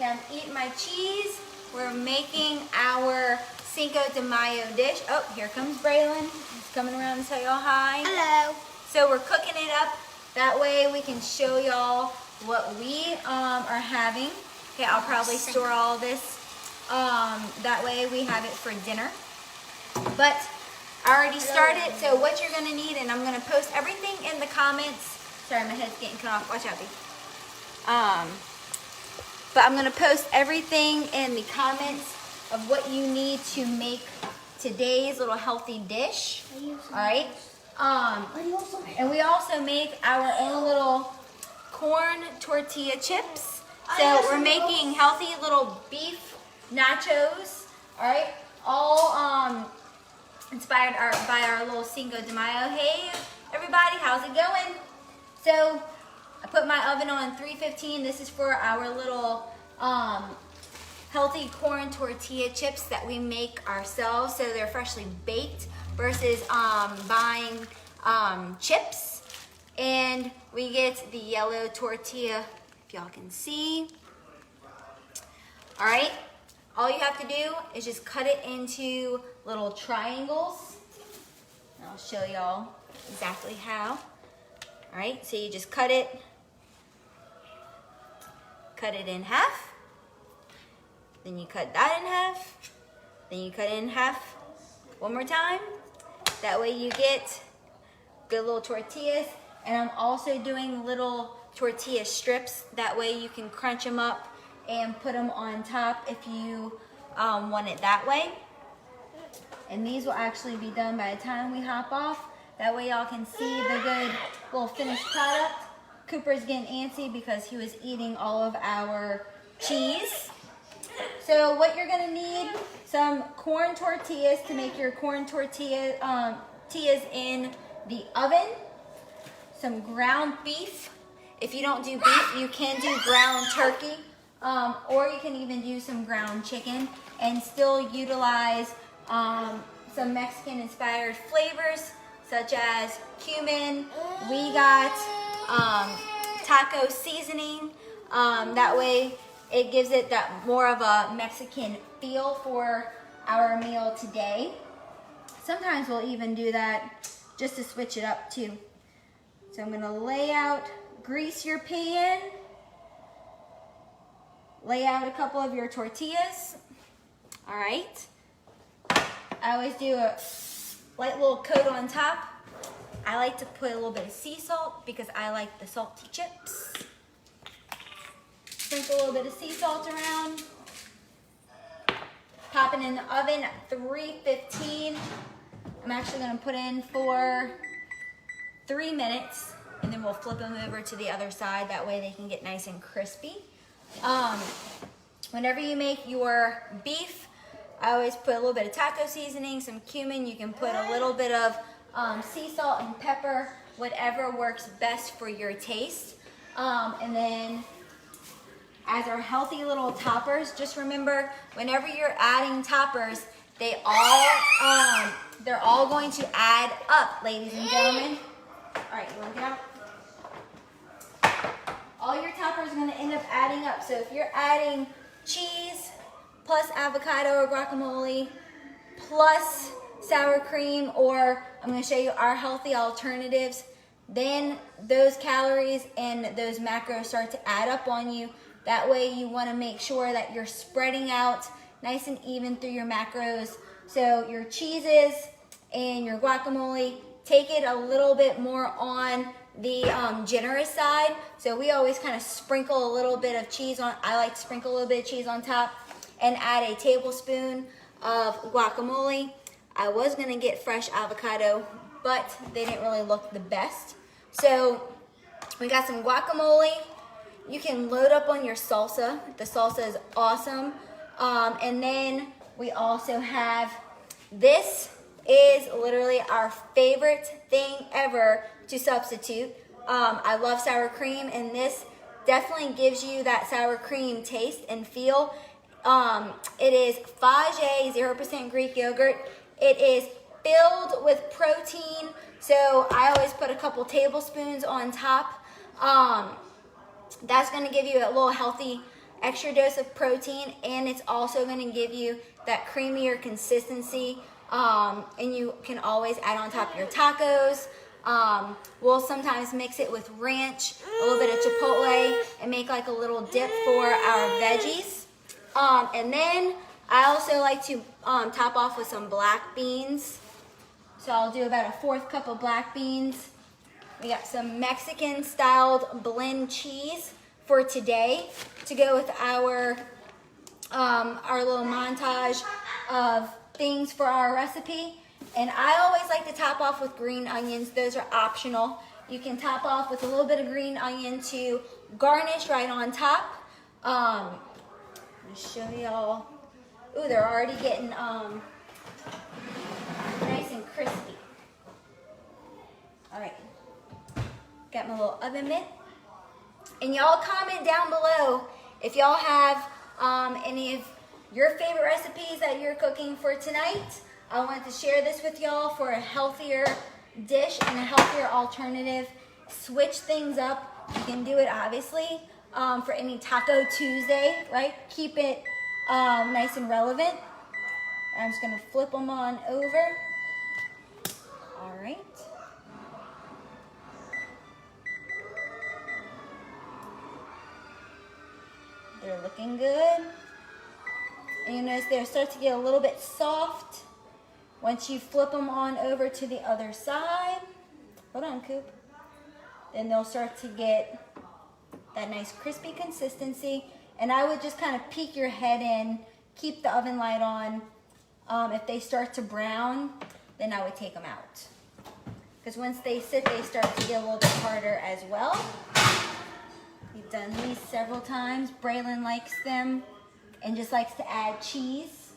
I'm eating my cheese. We're making our Cinco de Mayo dish. Oh, here comes Braylon. He's coming around to tell y'all hi. Hello. So we're cooking it up. That way we can show y'all what we are having. Okay, I'll probably store all this. That way we have it for dinner. But I already started, so what you're gonna need, and I'm gonna post everything in the comments. Sorry, my head's getting cut off. Watch out, baby. But I'm gonna post everything in the comments of what you need to make today's little healthy dish. All right. And we also make our own little corn tortilla chips. So we're making healthy little beef nachos. All right. All inspired by our little Cinco de Mayo. Hey everybody, how's it going? So I put my oven on 315. This is for our little healthy corn tortilla chips that we make ourselves. So they're freshly baked versus buying chips. And we get the yellow tortilla, if y'all can see. All right, all you have to do is just cut it into little triangles. And I'll show y'all exactly how. All right, so you just cut it in half, then you cut that in half, then you cut it in half one more time. That way you get good little tortillas. And I'm also doing little tortilla strips. That way you can crunch them up and put them on top if you want it that way. And these will actually be done by the time we hop off. That way y'all can see the good little finished product. Cooper's getting antsy because he was eating all of our cheese. So what you're gonna need, some corn tortillas to make your corn tortillas in the oven. Some ground beef. If you don't do beef, you can do ground turkey. Or you can even do some ground chicken and still utilize some Mexican inspired flavors such as cumin. We got taco seasoning. That way it gives it that more of a Mexican feel for our meal today. Sometimes we'll even do that just to switch it up too. So I'm gonna grease your pan, lay out a couple of your tortillas. All right. I always do a light little coat on top. I like to put a little bit of sea salt because I like the salty chips. Sprinkle a little bit of sea salt around. Pop it in the oven at 315. I'm actually gonna put in for 3 minutes, and then we'll flip them over to the other side. That way they can get nice and crispy. Whenever you make your beef, I always put a little bit of taco seasoning, some cumin. You can put a little bit of sea salt and pepper, whatever works best for your taste. And then as our healthy little toppers, just remember whenever you're adding toppers, they're all going to add up, ladies and gentlemen. All right, you want to get out? All your toppers are going to end up adding up. So if you're adding cheese plus avocado or guacamole plus sour cream, or I'm going to show you our healthy alternatives, then those calories and those macros start to add up on you. That way you want to make sure that you're spreading out nice and even through your macros. So your cheeses and your guacamole, take it a little bit more on the generous side. So we always kind of sprinkle a little bit of cheese on. I like to sprinkle a little bit of cheese on top and add a tablespoon of guacamole. I was gonna get fresh avocado, but they didn't really look the best. So we got some guacamole. You can load up on your salsa. The salsa is awesome. And then we also have, this is literally our favorite thing ever to substitute. I love sour cream, and this definitely gives you that sour cream taste and feel. It is Fage 0% Greek yogurt. It is filled with protein, so I always put a couple tablespoons on top. That's going to give you a little healthy extra dose of protein, and it's also going to give you that creamier consistency. And you can always add on top of your tacos. We'll sometimes mix it with ranch, a little bit of chipotle, and make like a little dip for our veggies. And then I also like to top off with some black beans. So I'll do about a 1/4 cup of black beans. We got some Mexican styled blend cheese for today to go with our little montage of things for our recipe. And I always like to top off with green onions. Those are optional. You can top off with a little bit of green onion to garnish right on top. Let me show y'all. Ooh, they're already getting nice and crispy. All right, got my little oven mitt. And y'all comment down below if y'all have any of your favorite recipes that you're cooking for tonight. I wanted to share this with y'all for a healthier dish and a healthier alternative. Switch things up. You can do it obviously for any Taco Tuesday, right? Keep it nice and relevant. I'm just gonna flip them on over. All right. They're looking good. And you notice they start to get a little bit soft once you flip them on over to the other side. Hold on, Coop. Then they'll start to get that nice crispy consistency. And I would just kind of peek your head in, keep the oven light on. If they start to brown, then I would take them out. Because once they sit, they start to get a little bit harder as well. We've done these several times. Braylon likes them and just likes to add cheese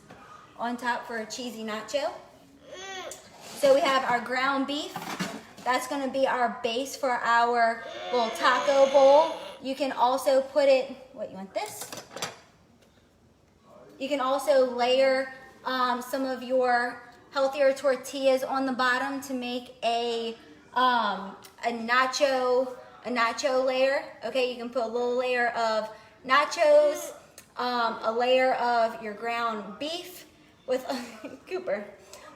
on top for a cheesy nacho. So we have our ground beef. That's going to be our base for our little taco bowl. You can also put it, what, you want this? You can also layer some of your healthier tortillas on the bottom to make a nacho layer. Okay, you can put a little layer of nachos, a layer of your ground beef with Cooper,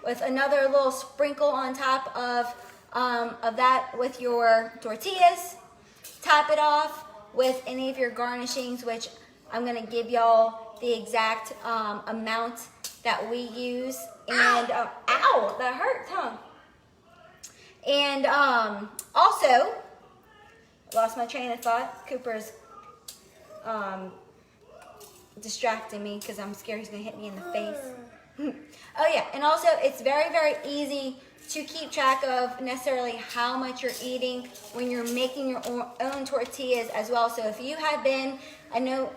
with another little sprinkle on top of that with your tortillas. Top it off with any of your garnishings, which I'm gonna give y'all the exact amount that we use. And ow, that hurt, huh? And also, lost my train of thought. Cooper's distracting me because I'm scared he's gonna hit me in the face. Oh yeah, and also it's very, very easy to keep track of necessarily how much you're eating when you're making your own tortillas as well. So if you have been, I know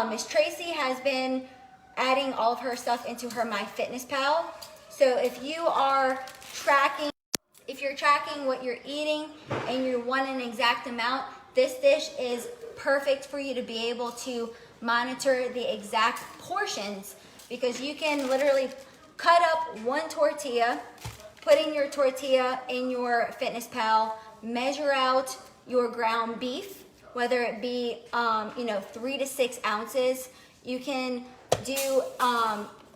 Miss Tracy has been adding all of her stuff into her MyFitnessPal. So if you are tracking, if you're tracking what you're eating and you want an exact amount, this dish is perfect for you to be able to monitor the exact portions, because you can literally cut up one tortilla, put in your tortilla in your FitnessPal, measure out your ground beef, whether it be 3 to 6 ounces. You can do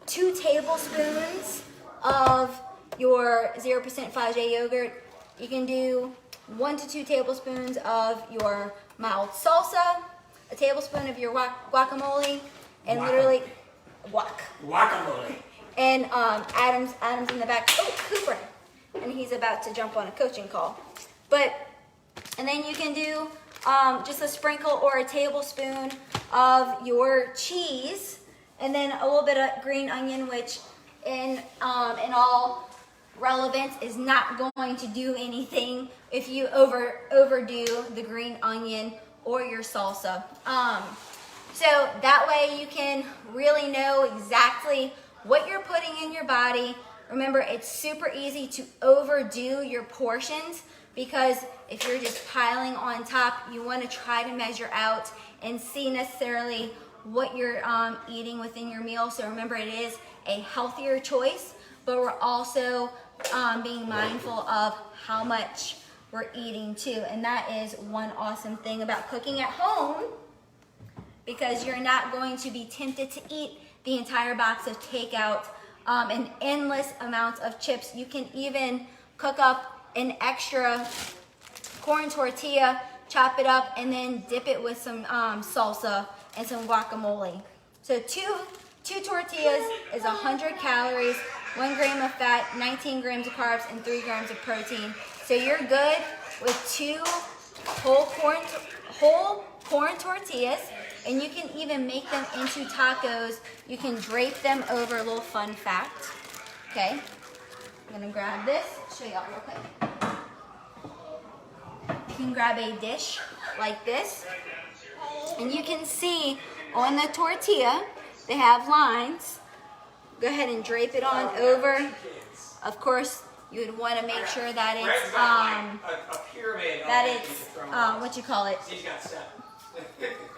2 tablespoons of your 0% 5J yogurt. You can do 1 to 2 tablespoons of your mild salsa, a tablespoon of your guacamole, and literally guacamole. And Adam's in the back. Oh, Cooper, and he's about to jump on a coaching call. And then you can do just a sprinkle or a tablespoon of your cheese, and then a little bit of green onion, which in all relevance is not going to do anything if you overdo the green onion or your salsa. So that way you can really know exactly what you're putting in your body. Remember, it's super easy to overdo your portions, because if you're just piling on top, you want to try to measure out and see necessarily what you're eating within your meal. So remember, it is a healthier choice, but we're also being mindful of how much we're eating too. And that is one awesome thing about cooking at home, because you're not going to be tempted to eat the entire box of takeout and endless amounts of chips. You can even cook up an extra corn tortilla, chop it up, and then dip it with some salsa and some guacamole. So two tortillas is 100 calories, 1 gram of fat, 19 grams of carbs, and 3 grams of protein. So you're good with 2 whole corn tortillas, and you can even make them into tacos. You can drape them over. A little fun fact. Okay, I'm gonna grab this, show y'all real quick. You can grab a dish like this, and you can see on the tortilla they have lines. Go ahead and drape it on over. Of course, you would want to make sure that it's what you call it?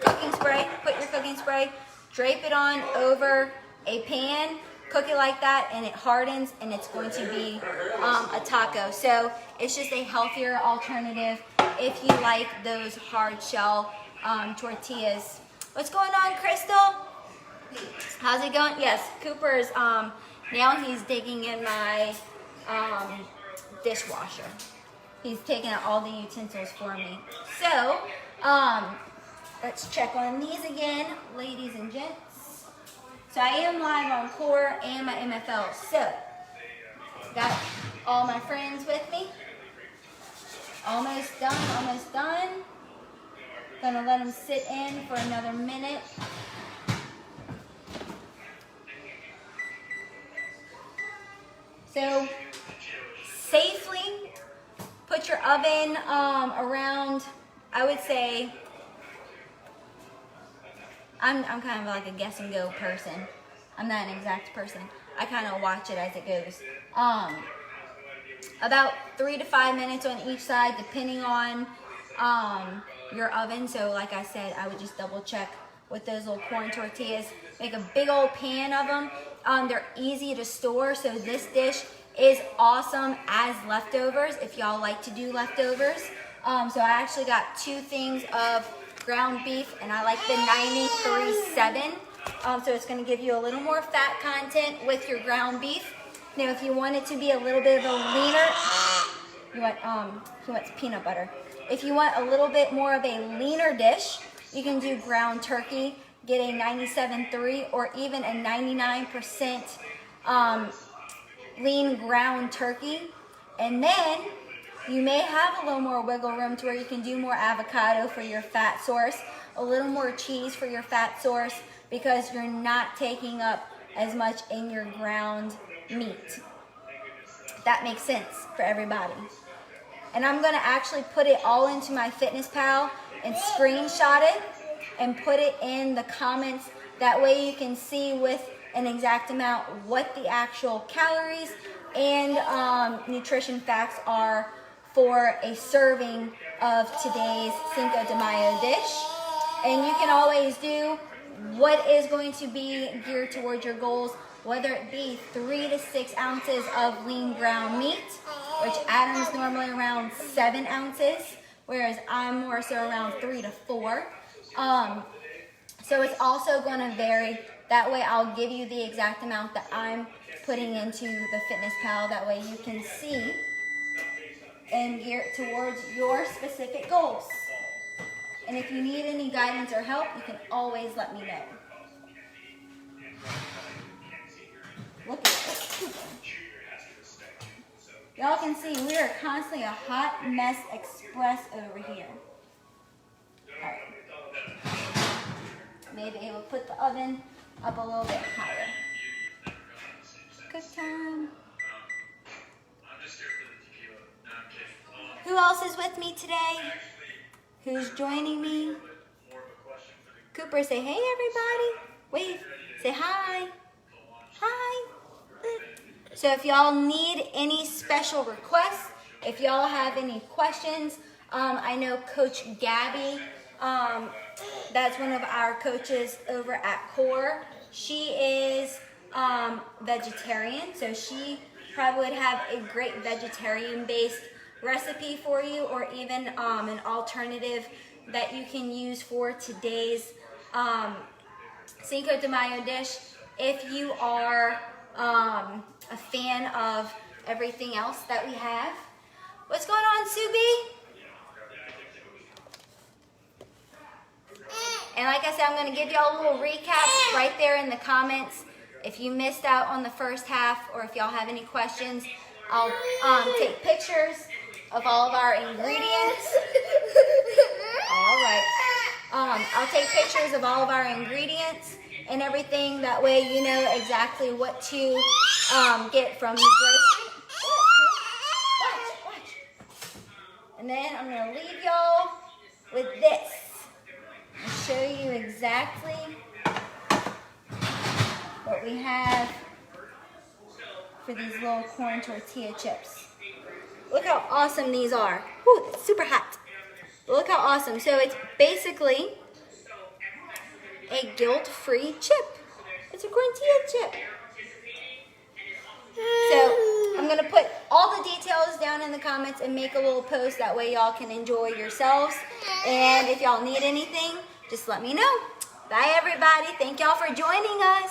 Cooking spray. Put your cooking spray. Drape it on over a pan. Cook it like that, and it hardens, and it's going to be a taco. So it's just a healthier alternative if you like those hard shell tortillas. What's going on, Crystal? How's it going? Yes, Cooper's now he's digging in my dishwasher. He's taking out all the utensils for me. So let's check on these again, ladies and gents. So I am live on Core and my MFL. So got all my friends with me. Almost done, almost done. Gonna let them sit in for another minute. So safely put your oven around, I would say, I'm kind of like a guess and go person. I'm not an exact person. I kind of watch it as it goes. About 3 to 5 minutes on each side, depending on your oven. So like I said, I would just double check with those little corn tortillas. Make a big old pan of them. They're easy to store, so this dish is awesome as leftovers if y'all like to do leftovers. So I actually got 2 things of ground beef, and I like the 93.7. So it's going to give you a little more fat content with your ground beef. Now, if you want it to be a little bit of a leaner, he wants peanut butter. If you want a little bit more of a leaner dish, you can do ground turkey, get a 97.3 or even a 99% lean ground turkey. And then you may have a little more wiggle room to where you can do more avocado for your fat source, a little more cheese for your fat source, because you're not taking up as much in your ground meat. That makes sense for everybody. And I'm gonna actually put it all into my Fitness Pal and screenshot it and put it in the comments. That way you can see with an exact amount what the actual calories and nutrition facts are for a serving of today's Cinco de Mayo dish. And you can always do what is going to be geared towards your goals, whether it be 3 to 6 ounces of lean ground meat, which Adam's normally around 7 ounces, whereas I'm more so around 3 to 4. So it's also going to vary. That way I'll give you the exact amount that I'm putting into the Fitness Pal. That way you can see and gear it towards your specific goals. And if you need any guidance or help, you can always let me know. Look at this. Y'all can see we are constantly a hot mess express over here. All right. Maybe it will put the oven up a little bit higher. Cook time. Who else is with me today? Who's joining me? Cooper, say hey everybody. Wave, say hi. Hi. So if y'all need any special requests, if y'all have any questions, I know Coach Gabby, that's one of our coaches over at Core. She is vegetarian, so she probably would have a great vegetarian-based recipe for you, or even an alternative that you can use for today's Cinco de Mayo dish. If you are a fan of everything else that we have. What's going on, Subi? And like I said, I'm going to give y'all a little recap right there in the comments. If you missed out on the first half, or if y'all have any questions, I'll take pictures of all of our ingredients. All right. I'll take pictures of all of our ingredients and everything. That way you know exactly what to get from the grocery. Watch. And then I'm going to leave y'all with this. I'll show you exactly what we have for these little corn tortilla chips. Look how awesome these are. Whew, it's super hot. Look how awesome. So it's basically a guilt-free chip. It's a tortilla chip. So I'm going to put all the details down in the comments and make a little post. That way y'all can enjoy yourselves. And if y'all need anything, just let me know. Bye, everybody. Thank y'all for joining us.